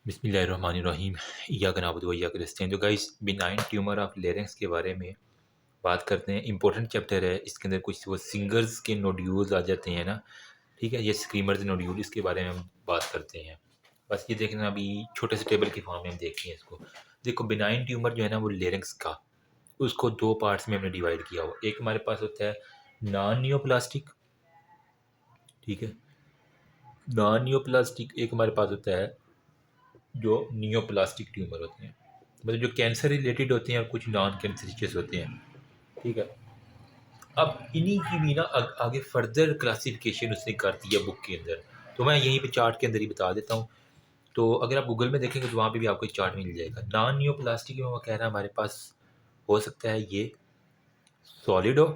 बिस्मिल्लाहिर्रहमानिर्रहीम। इय्याक नअबुदु व इय्याक नस्तईन। तो guys, benign tumour of larynx के बारे में बात करते हैं। इंपॉर्टेंट चैप्टर है। इसके अंदर कुछ वो सिंगर्स के नोड्यूल्स आ जाते हैं ना, ठीक है, ये स्क्रीमर्स नोड्यूल, इसके बारे में हम बात करते हैं। बस ये देखना, अभी छोटे से टेबल की फॉर्म में हम देखते हैं इसको। देखो, बिनाइन ट्यूमर जो है ना वो लेरिंक्स का, उसको दो पार्ट्स में हमने डिवाइड किया हुआ। एक हमारे पास होता है नॉन नियोप्लास्टिक, ठीक है, नॉन नियोप्लास्टिक। एक हमारे पास होता है जो नियोप्लास्टिक ट्यूमर होते हैं, मतलब जो कैंसर रिलेटेड होते हैं और कुछ नॉन कैंसरिशियस होते हैं, ठीक है। अब इन्हीं की भी ना आगे फर्दर क्लासिफिकेशन उसने कर दिया बुक के अंदर, तो मैं यहीं पे चार्ट के अंदर ही बता देता हूँ। तो अगर आप गूगल में देखेंगे तो वहाँ पे भी आपको एक चार्ट मिल जाएगा। नॉन नियोप्लास्टिक में वो कह रहा है हमारे पास हो सकता है ये सॉलिड हो,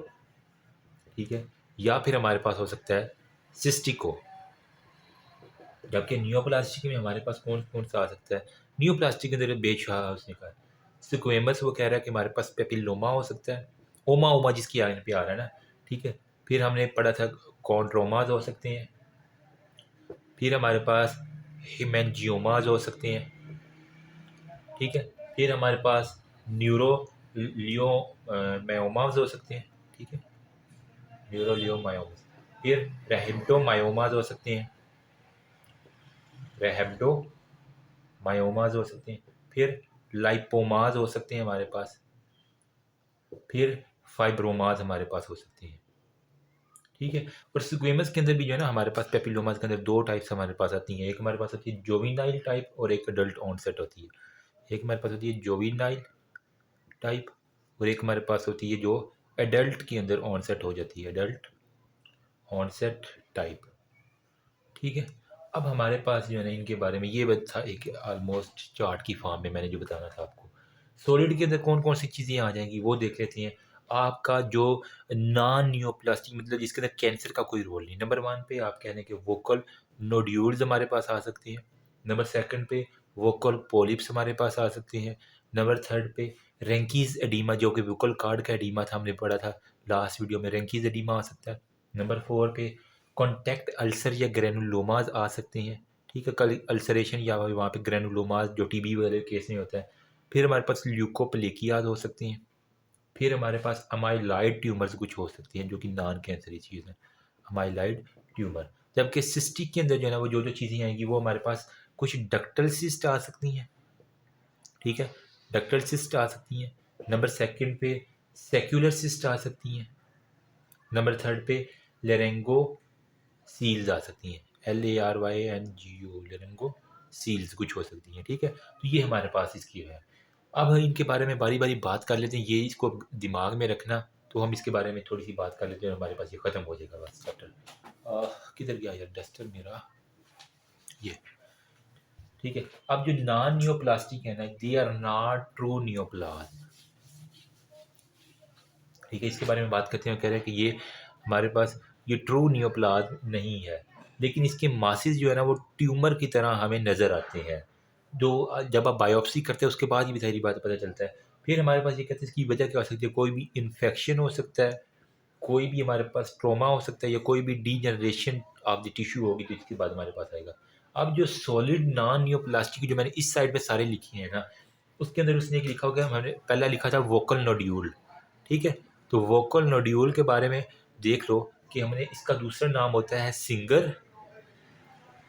ठीक है, या फिर हमारे पास हो सकता है सिस्टिक हो। जबकि नियोप्लास्टिक में हमारे पास कौन कौन सा आ सकता है? नियोप्लास्टिक के अंदर बेशुमार उसने कहा स्क्वेमस, वो कह रहा है कि हमारे पास पेपिलोमा हो सकता है, ओमा ओमा जिसकी आगे पे आ रहा है ना, ठीक है। फिर हमने पढ़ा था कॉन्ड्रोमाज हो सकते हैं, फिर हमारे पास हिमेंजियोमाज हो सकते हैं, ठीक है। फिर हमारे पास न्यूरो लियो मायोमाज हो सकते हैं, ठीक है, न्यूरो लियो मायोमाज। फिर रेहिब्डोमायोमाज हो सकते हैं, रेहेब्डो मायोमाज हो सकते हैं। फिर लाइपोमाज हो सकते हैं हमारे पास। फिर फाइब्रोमाज हमारे पास हो सकते हैं, ठीक है। और स्क्वेमस के अंदर भी जो है ना हमारे पास पेपिलोमाज के अंदर दो टाइप्स हमारे पास आती हैं। एक हमारे पास होती है जोविनाइल टाइप और एक अडल्ट ऑनसेट होती है। एक हमारे पास होती है जोविनाइल टाइप और एक हमारे पास होती है जो एडल्ट के अंदर ऑनसेट हो जाती है, एडल्ट ऑनसेट टाइप, ठीक है। अब हमारे पास जो है ना इनके बारे में ये बात था, एक ऑलमोस्ट चार्ट की फॉर्म में मैंने जो बताना था आपको। सॉलिड के अंदर कौन कौन सी चीज़ें आ जाएंगी वो देख लेते हैं। आपका जो नॉन नियोप्लास्टिक, मतलब जिसके अंदर कैंसर का कोई रोल नहीं, नंबर वन पे आप कह लें कि वोकल नोड्यूल्स हमारे पास आ सकते हैं। नंबर सेकंड पे वोकल पॉलिप्स हमारे पास आ सकते हैं। नंबर थर्ड पे रेंकीज एडीमा, जो कि वोकल कार्ड का एडीमा था, हमने पढ़ा था लास्ट वीडियो में, रेंकीज एडीमा आ सकता है। नंबर फोर पे कॉन्टैक्ट अल्सर या ग्रेनुलोमाज आ सकते हैं, ठीक है, कल अल्सरेशन या वहाँ पे ग्रेनुलोमाज जो टीबी वाले केस में होता है। फिर हमारे पास ल्यूकोप्लेकियाज हो सकती हैं। फिर हमारे पास अमाइलॉइड ट्यूमर्स कुछ हो सकती हैं जो कि नॉन कैंसरी चीज़ है, अमाइलॉइड ट्यूमर। जबकि सिस्टिक के अंदर जो है ना वो जो जो चीज़ें आएंगी वो हमारे पास कुछ डक्टल सिस्ट आ सकती हैं, ठीक है, डक्टल सिस्ट आ सकती हैं। नंबर सेकंड पे सेक्युलर सिस्ट आ सकती हैं। नंबर थर्ड पे लेरेंगो सील्स आ सकती हैं, LARYNGO, लेरेंगो सील्स कुछ हो सकती हैं, ठीक है। तो ये हमारे पास इसकी है। अब इनके बारे में बारी बारी बात कर लेते हैं, ये इसको दिमाग में रखना। तो हम इसके बारे में थोड़ी सी बात कर लेते हैं, हमारे पास ये ख़त्म हो जाएगा बस चैप्टर। किधर गया यार डस्टर मेरा, ये, ठीक है। अब जो नॉन नियोप्लास्टिक है ना, दे आर नॉट ट्रू नियोप्लास्ट, ठीक है। इसके बारे में बात करते हैं, कह रहे हैं कि ये हमारे पास ये ट्रू नियोप्लाज्म नहीं है, लेकिन इसके मासेस जो है ना वो ट्यूमर की तरह हमें नज़र आते हैं, जो जब आप बायोप्सी करते हैं उसके बाद ही सारी बात पता चलता है। फिर हमारे पास ये कहते हैं इसकी वजह क्या हो सकती है, कोई भी इन्फेक्शन हो सकता है, कोई भी हमारे पास ट्रोमा हो सकता है, या कोई भी डीजनरेशन ऑफ द टिश्यू होगी, तो इसके बाद हमारे पास आएगा। अब जो सॉलिड नॉन नियोप्लास्टिक जो मैंने इस साइड पे सारे लिखे हैं ना, उसके अंदर उसने एक लिखा होगा, हमने पहला लिखा था वोकल नोड्यूल, ठीक है। तो वोकल नोड्यूल के बारे में देख लो कि हमने इसका दूसरा नाम होता है सिंगर,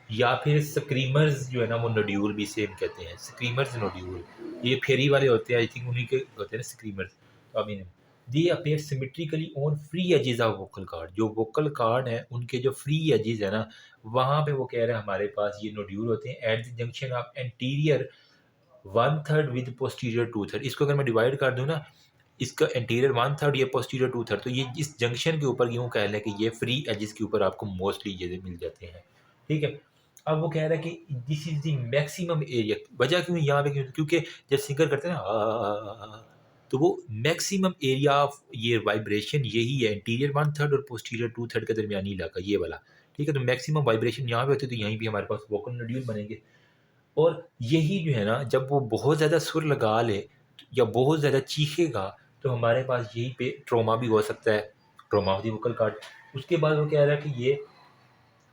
या फिर स्क्रीमर्स जो है ना वो नोड्यूल भी सेम कहते हैं, स्क्रीमर्स नोड्यूल। ये फेरी वाले होते हैं, आई थिंक उन्हीं के होते हैं ना स्क्रीमर्स। तो I mean they appear symmetrically on free edges of vocal cord, जो वोकल कार्ड है उनके जो फ्री एजेस है ना, वहाँ पे वो कह रहे हैं हमारे पास ये नोड्यूल होते हैं at the junction of anterior one third with posterior two third. इसको अगर मैं डिवाइड कर दूँ ना, इसका इंटीरियर वन थर्ड, ये पोस्टीरियर टू थर्ड, तो ये इस जंक्शन के ऊपर यूँ कह लें कि ये फ्री एजेस के ऊपर आपको मोस्टली ये मिल जाते हैं, ठीक है। अब वो कह रहा है कि this is the maximum area, वजह क्यों यहाँ पे क्यों, क्योंकि जब सिंगर करते हैं ना तो वो मैक्सिमम एरिया ऑफ ये वाइब्रेशन यही है, इंटीरियर वन थर्ड और पोस्टीरियर टू थर्ड के दरमियानी इलाका ये वाला, ठीक है। तो मैक्सिमम वाइब्रेशन यहाँ पे होती है, तो यहीं भी हमारे पास वोकल नोड्यूल बनेंगे। और यही जो है ना जब वो बहुत ज़्यादा सुर लगा ले या बहुत ज़्यादा चीखेगा, तो हमारे पास यहीं पे ट्रॉमा भी हो सकता है, trauma of the vocal cord. उसके बाद वो कह रहा है कि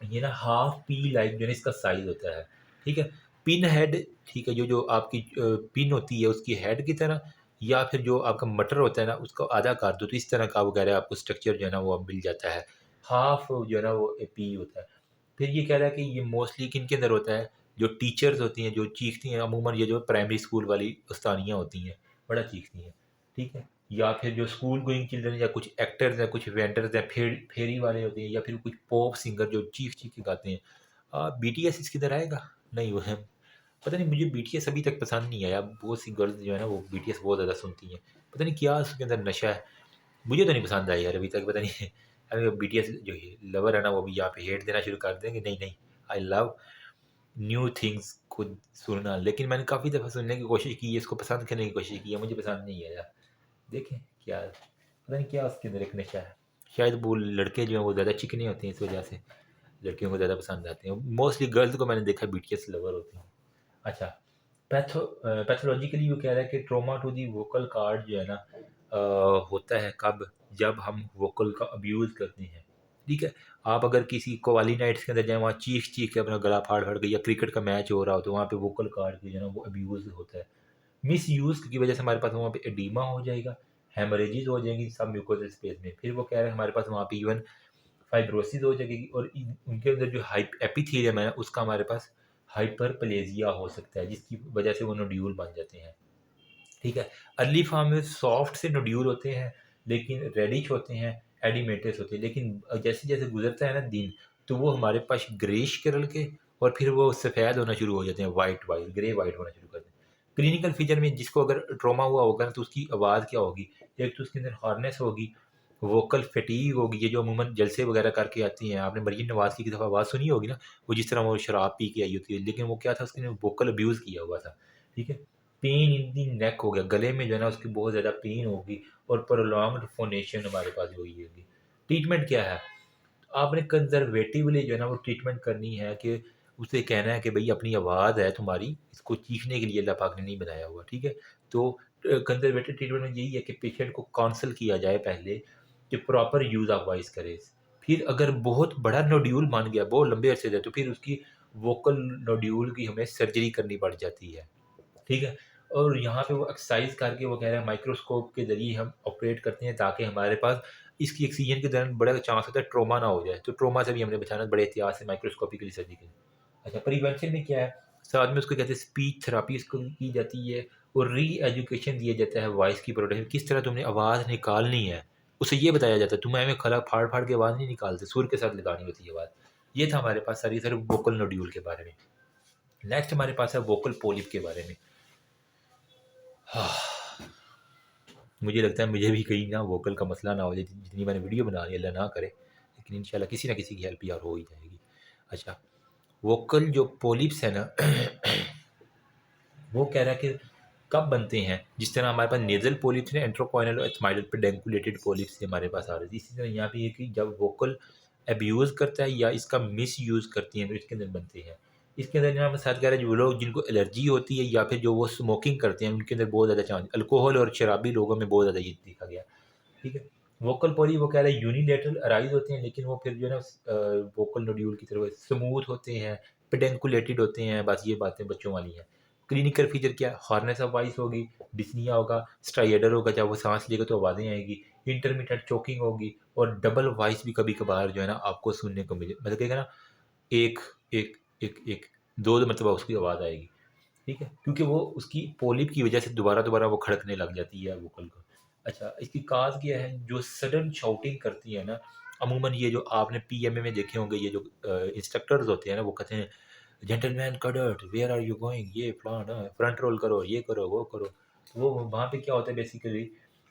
ये ना हाफ पी लाइक जो है इसका साइज होता है, ठीक है। पिन हेड, ठीक है, जो जो आपकी पिन होती है उसकी हेड की तरह, या फिर जो आपका मटर होता है ना उसको आधा काट दो, तो इस तरह का वगैरह आपको स्ट्रक्चर जो है ना वो अब मिल जाता है। हाफ जो है ना वो पी होता है। फिर ये कह रहा है कि ये मोस्टली किन के अंदर होता है, जो टीचर्स होती हैं जो चीखती हैं, अमूमन ये जो प्राइमरी स्कूल वाली उस्तानियाँ होती हैं बड़ा चीखती हैं, ठीक है, या फिर जो स्कूल गोइंग चिल्ड्रन, या कुछ एक्टर्स हैं, कुछ वेंडर्स हैं, फेरी वाले होते हैं, या फिर कुछ पॉप सिंगर जो चीख चीख के गाते हैं। BTS इसके अंदर आएगा? नहीं, वो है, पता नहीं, मुझे BTS अभी तक पसंद नहीं आया। बहुत सी गर्ल्स जो है ना वो BTS बहुत ज़्यादा सुनती हैं, पता नहीं क्या उसके अंदर नशा है, मुझे तो नहीं पसंद आई यार अभी तक, पता नहीं। अगर BTS जो लवर है ना वो भी यहाँ पे हेट देना शुरू कर देंगे, नहीं नहीं, आई लव न्यू थिंग्स खुद सुनना, लेकिन मैंने काफ़ी दफ़ा सुनने की कोशिश की है, इसको पसंद करने की कोशिश की है, मुझे पसंद नहीं आया। देखें क्या, पता नहीं क्या उसके अंदर एक नशा है, शायद वो लड़के जो हैं वो ज़्यादा चिकने होते हैं, इस वजह से लड़कियों को ज़्यादा पसंद आते हैं। मोस्टली गर्ल्स को मैंने देखा BTS लवर होते हैं। अच्छा, पैथोलॉजिकली वो कह रहा है कि trauma to the vocal cord जो है ना होता है कब, जब हम वोकल का अब्यूज़ करते हैं, ठीक है। आप अगर किसी कव्वाली नाइट्स के अंदर जाएँ, वहाँ चीख चीख के अपना गला फाड़ फाड़ के, या क्रिकेट का मैच हो रहा हो तो वहाँ पे वोकल कार्ड जो है ना वो अब्यूज़ होता है। मिस यूज़ की वजह से हमारे पास वहाँ पे एडीमा हो जाएगा, हेमरेजेस हो जाएंगी सब म्यूकोजल स्पेस में। फिर वो कह रहे हैं हमारे पास वहाँ पे इवन फाइब्रोसिस हो जाएगी, और उनके अंदर जो एपिथेलियम है उसका हमारे पास हाइपरप्लेजिया हो सकता है, जिसकी वजह से वो नोड्यूल बन जाते हैं, ठीक है। अर्ली फॉर्म में सॉफ्ट से नोड्यूल होते हैं, लेकिन रेडिश होते हैं, एडिमेटस होते हैं, लेकिन जैसे जैसे गुजरता है ना दिन, तो वो हमारे पास ग्रेश कलर के, और फिर वो सफ़ेद होना शुरू हो जाते हैं, वाइट वाइट ग्रे वाइट होना शुरू कर देते हैं। क्लिनिकल फीचर में जिसको अगर ट्रॉमा हुआ होगा ना तो उसकी आवाज़ क्या होगी, एक तो उसके अंदर हार्नेस होगी, वोकल फटीग होगी, ये जो अमूमन जलसे वगैरह करके आती हैं, आपने मरीम नवाज़ की दफ़ा आवाज़ सुनी होगी ना, वो जिस तरह वो शराब पी के आई होती है, लेकिन वो क्या था, उसने वोकल अब्यूज़ किया हुआ था, ठीक है। पेन इन दी नेक हो गया, गले में जो है ना उसकी बहुत ज़्यादा पेन होगी, और प्रोलॉन्ग्ड फोनेशन हमारे पास हुई होगी। ट्रीटमेंट क्या है, आपने कंजर्वेटिवली जो है ना वो ट्रीटमेंट करनी है, कि उसे कहना है कि भई अपनी आवाज़ है तुम्हारी, इसको चीखने के लिए अल्लाह पाक ने नहीं बनाया हुआ, ठीक है। तो कंजर्वेटिव ट्रीटमेंट में यही है कि पेशेंट को काउंसल किया जाए पहले, कि प्रॉपर यूज़ ऑफ वॉइस करे। फिर अगर बहुत बड़ा नोड्यूल बन गया, बहुत लंबे अरसे से, तो फिर उसकी वोकल नोड्यूल की हमें सर्जरी करनी पड़ जाती है, ठीक है। और यहाँ पे वो एक्सरसाइज करके वो कह रहे हैं माइक्रोस्कोप के ज़रिए हम ऑपरेट करते हैं, ताकि हमारे पास इसकी ऑक्सीजन के दौरान बड़ा चांस होता है ट्रॉमा ना हो जाए, तो ट्रॉमा से भी हमने बचाना बड़े एहतियात से माइक्रोस्कोपिकली सर्जरी की। अच्छा, प्रिवेंशन में क्या है, साथ में उसको कहते हैं स्पीच थेरापी, इसको की जाती है, और री एजुकेशन दिया जाता है वॉइस की प्रोडक्शन, किस तरह तुमने आवाज़ निकालनी है, उसे ये बताया जाता है, तुम हमें खला फाड़ फाड़ के आवाज़ नहीं निकालते, सुर के साथ लगानी होती है आवाज़। ये था हमारे पास सारी सिर्फ वोकल नोड्यूल के बारे में। नेक्स्ट हमारे पास है वोकल पोलिप के बारे में। हाँ, मुझे लगता है मुझे भी कहीं ना वोकल का मसला ना हो जाए, जितनी मैंने वीडियो बना ली अल्लाह ना करे, लेकिन इंशाल्लाह किसी ना किसी की हेल्प यार हो ही जाएगी। अच्छा, वोकल जो पोलिप्स है ना वो कह रहा है कि कब बनते हैं, जिस तरह हमारे पास नेजल पोलिप्स ने एंट्रोकॉइनल और एथमाइडल पेडेंकुलेटेड पोलिप्स हमारे पास आ रही थी, इसी तरह यहाँ पे है कि जब वोकल अब्यूज़ करता है या इसका मिस यूज़ करती हैं तो इसके अंदर बनते हैं। इसके अंदर जहाँ मैं साथ कह रहा है, जो लोग जिनको एलर्जी होती है या फिर जो वो स्मोकिंग करते हैं उनके अंदर बहुत ज़्यादा चांस, अल्कोहल और शराबी लोगों में बहुत ज़्यादा ये देखा गया, ठीक है। वोकल पोली वो कह रहा है यूनिलेटरल अराइज होते हैं, लेकिन वो फिर जो है ना वोकल नोड्यूल की तरह स्मूथ होते हैं, पेडेंकुलेटेड होते हैं, बस ये बातें बच्चों वाली हैं। क्लिनिकल फीचर क्या है, हार्नेस ऑफ वॉइस होगी, डिस्निया होगा, स्ट्राइडर होगा, जब वो सांस लेगा तो आवाज़ें आएगी, इंटरमीडिएट चोकिंग होगी, और डबल वॉइस भी कभी कभार जो है ना आपको सुनने को मिले, मतलब कहेगा ना एक एक एक एक दो दो मतलब उसकी आवाज़ आएगी, ठीक है, क्योंकि वो उसकी पोलिप की वजह से दोबारा दोबारा वो खड़कने लग जाती है वोकल को। अच्छा, इसकी काज क्या है, जो सडन शाउटिंग करती है ना, अमूमन ये जो आपने पीएमए में देखे होंगे, ये जो इंस्ट्रक्टर्स होते हैं ना, वो कहते हैं gentleman cadet where are you going, ये फलाना फ्रंट रोल करो, ये करो वो करो, तो वो वहाँ पे क्या होता है बेसिकली,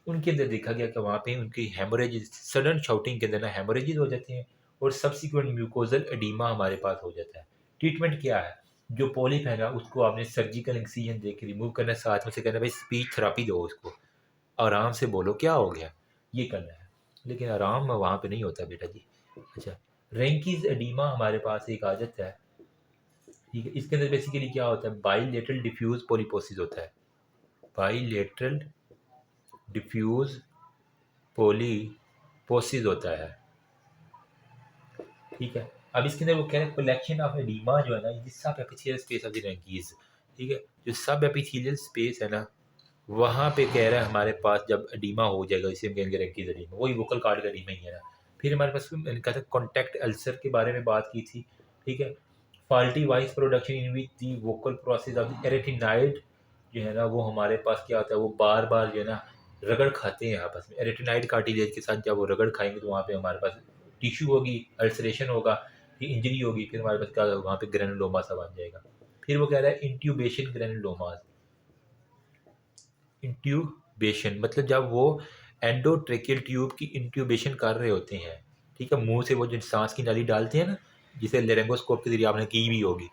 उनके अंदर देखा गया कि वहाँ पे उनकी हेमोरेज, सडन शाउटिंग के अंदर ना हेमोरेजेस हो जाती हैं, और सब्सिक्वेंट म्यूकोजल एडीमा हमारे पास हो जाता है। ट्रीटमेंट क्या है, जो पॉलिप है ना उसको आपने सर्जिकल एक्सीजन दे के रिमूव करना है, साथ में से कहना है भाई स्पीच थेरापी दो उसको, आराम से बोलो क्या हो गया, ये करना है, लेकिन आराम वहाँ पे नहीं होता बेटा जी। अच्छा, रेंकीज एडीमा हमारे पास एक आदत है, ठीक है, इसके अंदर बेसिकली क्या होता है, बाईलेटरल डिफ्यूज पोलिपोसिस होता है, बाईलेटरल डिफ्यूज पोलिपोसिस होता है, ठीक है। अब इसके अंदर वो कह रहे हैं कलेक्शन ऑफ एडिमा जो है ना, ये सब एपिथेलियल स्पेस ऑफ द रैंकीज, ठीक है, जो सब एपिथेलियल स्पेस है ना, वहाँ पे कह रहा है हमारे पास जब एडिमा हो जाएगा, इसे हम कहेंगे रैंकीज एडिमा, वही वोकल कार्ड का एडिमा ही है ना। फिर हमारे पास मैंने कहा था कॉन्टैक्ट अल्सर के बारे में बात की थी, ठीक है, faulty voice production in which the vocal process of the arytenoid जो है ना, वो हमारे पास क्या होता है, वो बार बार जो है ना रगड़ खाते हैं आपस में, एरेटिनाइड कार्टिलेज के साथ जब वो रगड़ खाएंगे तो वहाँ पे हमारे पास टिश्यू होगी, अल्सरेशन होगा, फिर इंजरी होगी, फिर हमारे पास क्या होगा, वहाँ पे ग्रेनुलोमा सा बन जाएगा। फिर वो कह रहा है इंट्यूबेशन ग्रेनुलोमास, इंट्यूबेशन मतलब जब वो एंडोट्रेकियल ट्यूब की इंट्यूबेशन कर रहे होते हैं, ठीक है, मुंह से वो जो सांस की नली डालते हैं ना, जिसे लेरेंगोस्कोप के जरिए आपने की भी होगी,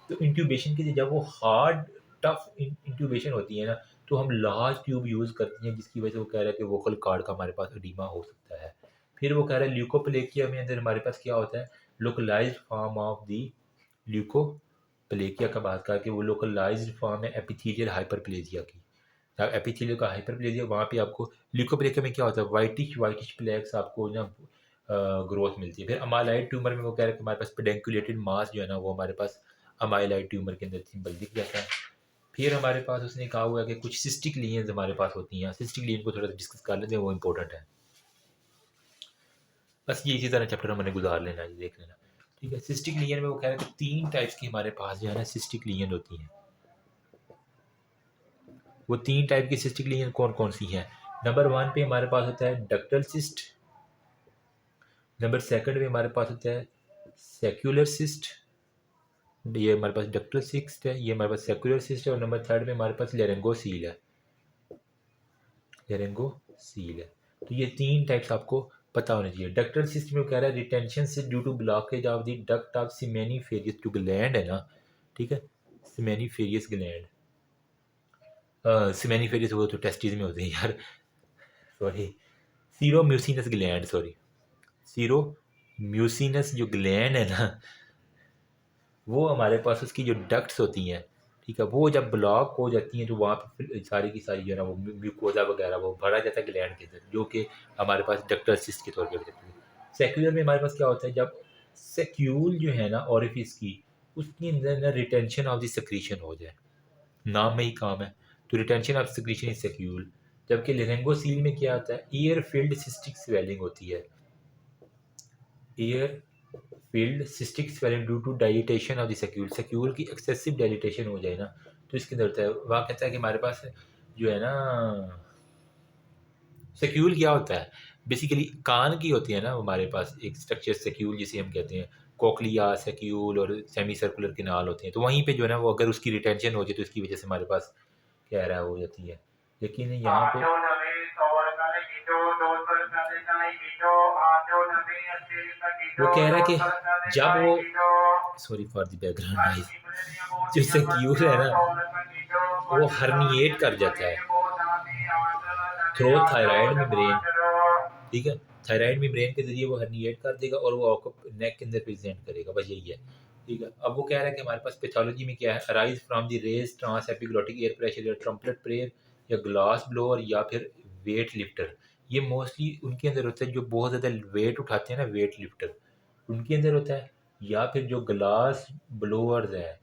तो इंट्यूबेशन की जब वो हार्ड टफ इंट्यूबेशन होती है ना, तो हम लार्ज ट्यूब यूज़ करते हैं, जिसकी वजह से वो कह रहा है कि वोकल कार्ड का हमारे पास एडिमा हो सकता है। फिर वो कह रहा है ल्यूकोप्लेकिया में अंदर हमारे पास क्या होता है, localized form of the leukoplakia का बात करके, वो लोकलाइज्ड फॉर्म है एपिथेलियल हाइपरप्लेजिया की। एपिथेलियल का हाइपरप्लेजिया, वहाँ पे आपको ल्यूकोप्लेकिया में क्या होता है, वाइटिश वाइटिश प्लेक्स आपको ना ग्रोथ मिलती है। फिर अमाइलाइड ट्यूमर में वो कह रहे हैं कि हमारे पास पेडेंकुलेटेड मास जो है ना, वो हमारे पास अमाइलाइड ट्यूमर के अंदर सिंपल दिख जाता है। फिर हमारे पास उसने कहा हुआ है कि कुछ सिस्टिक लीजन्स हमारे पास होती हैं, सिस्टिक लीजन को थोड़ा सा डिस्कस कर लेते हैं, वो इंपॉर्टेंट है। बस ये इसी तरह चैप्टर हमने गुजार लेना है, देख लेना, ठीक है। सिस्टिक लीजन में वो कह रहे हैं कि 3 टाइप्स की हमारे पास जो है ना सिस्टिक लीजन होती हैं। वो 3 टाइप की सिस्टिक लीजन कौन कौन सी हैं? नंबर 1 पे हमारे पास होता है डक्टल सिस्ट, नंबर 2 पे हमारे पास होता है सेक्युलर सिस्ट, ये हमारे पास डक्टल सिस्ट है, ये हमारे पास सेक्युलर सिस्ट है, और नंबर 3 पे हमारे पास लेरेंगोसील है, लेरेंगोसील है। तो ये 3 टाइप्स आपको पता होने चाहिए। डक्टल सिस्ट में कह रहा है रिटेंशन से due to blockage of the duct of seminiferous, जो ग्लैंड है ना, ठीक है, सिमेनीफेरियस ग्लैंड, सिमेनीफेरियस वो तो टेस्टिस में होते हैं यार, सॉरी, सीरोम्यूसिनस ग्लैंड, सॉरी, सीरोम्यूसिनस जो ग्लैंड है ना, वो हमारे पास उसकी जो डक्ट्स होती हैं, ठीक है, वो जब ब्लॉक हो जाती हैं तो वहाँ पे फिर सारी की सारी जो है ना वो म्यूकोजा वगैरह वो भरा जाता है ग्लैंड के अंदर, जो कि हमारे पास डक्टल सिस्ट के तौर पर जाती है। सेक्यूलर में हमारे पास क्या होता है, जब सेक्यूल जो है ना ओरिफिस की, उसके अंदर ना रिटेंशन ऑफ द सेक्रीशन हो जाए, नाम में ही काम है, तो रिटेंशन ऑफ सेक्रीशन इज सेक्यूल। जबकि लेरेंगोसील में क्या आता है, एयर फील्ड सिस्टिक स्वेलिंग होती है, air field cystic swelling due to dilatation of the saccule, saccule की एक्सेसिव डाइलेटेशन हो जाए ना, तो इसके अंदर होता है। वहाँ कहता है कि हमारे पास जो है ना सेक्यूल क्या होता है, बेसिकली कान की होती है ना हमारे पास एक स्ट्रक्चर सेक्यूल जिसे हम कहते हैं, कोकलिया सेक्यूल और सेमी सर्कुलर किनाल होते हैं, तो वहीं पे जो है ना वो अगर उसकी रिटेंशन हो जाए तो इसकी वजह से हमारे पास क्या रहा हो जाती है। लेकिन यहाँ पे वो कह रहा है कि जब वो, sorry for the background noise, जो सेक्यूल है ना वो हर्निएट कर जाता है थ्रो थायराइड मेम्ब्रेन, ठीक है, थायराइड मेम्ब्रेन के जरिए वो हर्निएट कर देगा और वो आपको नेक के अंदर प्रेजेंट करेगा, बस यही है, ठीक है। अब वो कह रहा है कि हमारे पास पैथोलॉजी में क्या है, arise from the raised trans epiglottic air pressure या ट्रम्पलेट प्रेयर या ग्लास ब्लोअर या फिर वेट लिफ्टर, ये मोस्टली उनके अंदर होता है जो बहुत ज़्यादा वेट उठाते हैं ना, वेट लिफ्टर उनके अंदर होता है, या फिर जो ग्लास ब्लोअर्स हैं,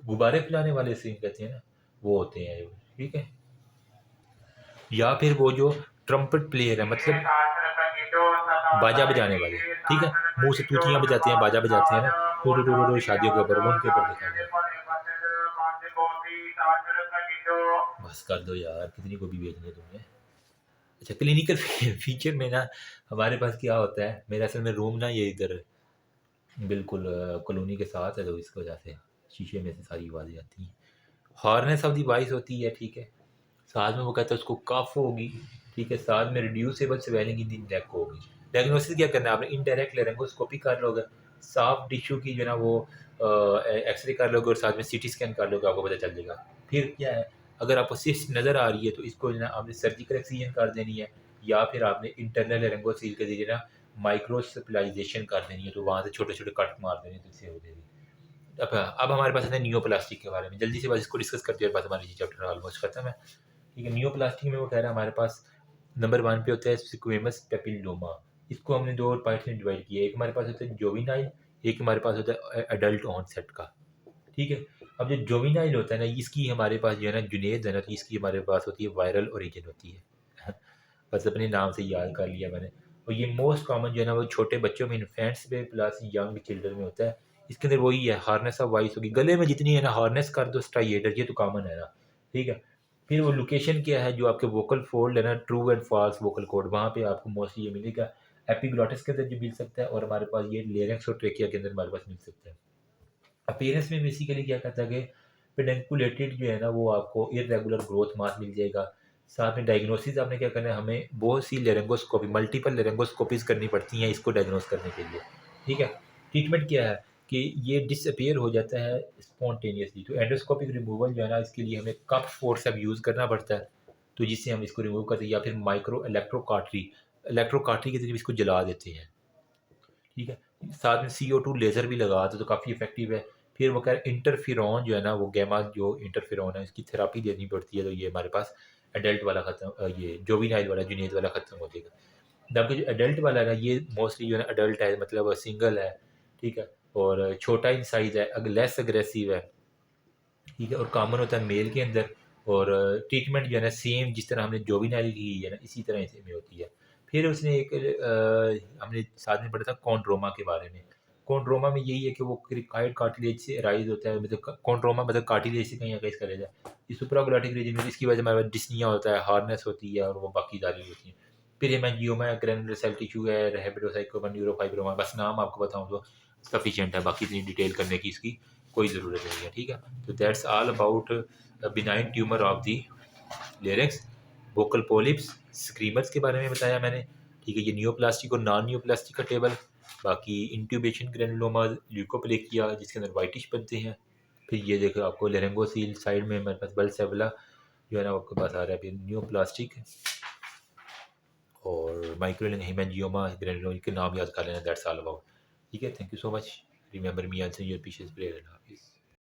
गुब्बारे फैलाने वाले सीन कहते हैं ना, वो होते हैं, ठीक है, या फिर वो जो ट्रम्पट प्लेयर है, मतलब बाजा बजाने वाले, ठीक है, मुंह से तूतियां बजाते हैं, बाजा बजाते हैं ना, टू शादियों के ऊपर, वो उनके ऊपर देखा गया। बस कर दो यार, कितनी को भी भेजनी है तुमने। अच्छा, क्लिनिकल फीचर में ना हमारे पास क्या होता है, मेरा असल में रूम ना ये इधर बिल्कुल कॉलोनी के साथ है, तो इसकी वजह से शीशे में से सारी आवाज़ें आती हैं। हार्नेस ऑफ दी वॉइस होती है, ठीक है, साथ में वो कहता है उसको कफ होगी, ठीक है, साथ में रिड्यूसेबल स्वेलिंग इन दी नेक होगी। डायग्नोसिस क्या करना है आपने, इनडायरेक्ट लेरेंगोस्कोपी कर लोगे, सॉफ्ट टिश्यू की जो है ना वो एक्सरे कर लोगे और साथ में सीटी स्कैन कर लोगे, आपको पता चल जाएगा। फिर क्या है, अगर आपको सिस्ट नज़र आ रही है तो इसको जो है ना आपने सर्जिकल एक्सीजन कर देनी है, या फिर आपने इंटरनल लेरेंगोसील के जरिए ना माइक्रोस्पेशलाइजेशन कर देनी है, तो वहाँ से छोटे छोटे कट मार देने तो इससे हो जाएगी। अब हमारे पास है नियोप्लास्टिक के बारे में, जल्दी से बस इसको डिस्कस करते हैं, बस हमारी ये चैप्टर ऑलमोस्ट खत्म है, ठीक है। नियोप्लास्टिक में वो कह रहा है हमारे पास नंबर 1 पे होता है स्क्वेमस पेपिलोमा, इसको हमने 2 पार्ट्स में डिवाइड किया है, एक हमारे पास होता है जोविनाइल, एक हमारे पास होता है एडल्ट ऑनसेट का। ठीक है। अब जो जोविनाइल होता है ना, इसकी हमारे पास जो है ना जुनेद है ना, तो इसकी हमारे पास होती है वायरल ओरिजिन होती है बस अपने नाम से याद कर लिया मैंने। और ये मोस्ट कॉमन जो है ना वो छोटे बच्चों में, इन्फेंट्स में प्लस यंग चिल्ड्रन में होता है। इसके अंदर वही है, हार्नेस ऑफ वॉइस होगी, गले में जितनी है ना हार्नेस कर दो स्ट्राइएटर, ये तो कॉमन है ना। ठीक है। फिर वो लोकेशन क्या है, जो आपके वोकल फोल्ड है ना, true and false vocal cord, वहाँ पे आपको मोस्टली ये मिलेगा। एपिग्लॉटिस के अंदर जो मिल सकता है, और हमारे पास ये लेरिंक्स और ट्रेकिया के अंदर हमारे पास मिल सकता है। अपीयरेंस में बेसिकली क्या कहता है कि पेडेंकुलेटेड जो है ना वो आपको इरेगुलर ग्रोथ मास मिल जाएगा। साथ में डायग्नोसिस आपने क्या करना है, हमें बहुत सी लेरेंगोस्कोपी, मल्टीपल लेरेंगोस्कोपीज करनी पड़ती हैं इसको डायग्नोस करने के लिए। ठीक है। ट्रीटमेंट क्या है कि ये डिसअपियर हो जाता है स्पॉन्टेनियसली, तो एंडोस्कोपिक रिमूवल जो है ना, इसके लिए हमें कप फोर्स अब यूज़ करना पड़ता है, तो जिससे हम इसको रिमूव करते हैं, या फिर माइक्रो इलेक्ट्रोकाटरी, इलेक्ट्रोकाटरी के जरिए इसको जला देते हैं। ठीक है। साथ में CO2 लेज़र भी लगा दो तो काफ़ी इफेक्टिव है। फिर वो कह इंटरफेरॉन जो है ना, वो गैमा जो इंटरफेरॉन है, इसकी थेरापी देनी पड़ती है, तो ये हमारे पास एडल्ट वाला खत्म, ये जोविनाइल वाला जुनेद वाला खत्म हो जाएगा। जबकि जो एडल्ट वाला है ना, ये मोस्टली जो है ना एडल्ट है, मतलब सिंगल है। ठीक है। और छोटा इन साइज़ है, लेस अग्रेसिव है। ठीक है। और कॉमन होता है मेल के अंदर। और ट्रीटमेंट जो है ना सेम जिस तरह हमने जोविनाइल की है ना, इसी तरह इसे में होती है। फिर उसने एक हमने साथ में पढ़ा था कॉन्ड्रोमा के बारे में। कॉन्ड्रोमा में यही है कि वो क्रिकाइड कार्टिलेज से राइज होता है, मतलब कॉन्ड्रोमा मतलब कार्टिलेज से कहीं का रहेगा। ये सुप्राग्लॉटिक रीजन में, इसकी वजह से हमारे पास डिस्निया होता है, हार्डनेस होती है, और वो बाकी सारी होती हैं। फिर हेमांजियोमा है, ग्रैनुलर सेल टिश्यू है, रैबिडोसाइकोमा, न्यूरोफाइब्रोमा, बस नाम आपको बताऊँ तो सफिशिएंट है, बाकी इतनी डिटेल करने की इसकी कोई ज़रूरत नहीं है। ठीक है। तो that's all about benign tumour of the larynx, vocal polyps, screamers के बारे में बताया मैंने। ठीक है। ये नियोप्लास्टिक और नॉन नियोप्लास्टिक का टेबल। बाकी इंट्यूबेशन ग्रेनुलोमा, ल्यूकोप्लेकिया जिसके अंदर वाइटिश बनते हैं। फिर ये देखो आपको लेरेंगोसील साइड में हमारे पास बल्सेवला जो है ना आपके पास आ रहा है। फिर नियोप्लास्टिक और माइक्रो हेमेंजियोमा ग्रेनुलोमा के नाम याद कर लेना। That's all about. ठीक है। Thank you so much. Remember me answer your pieces prayer.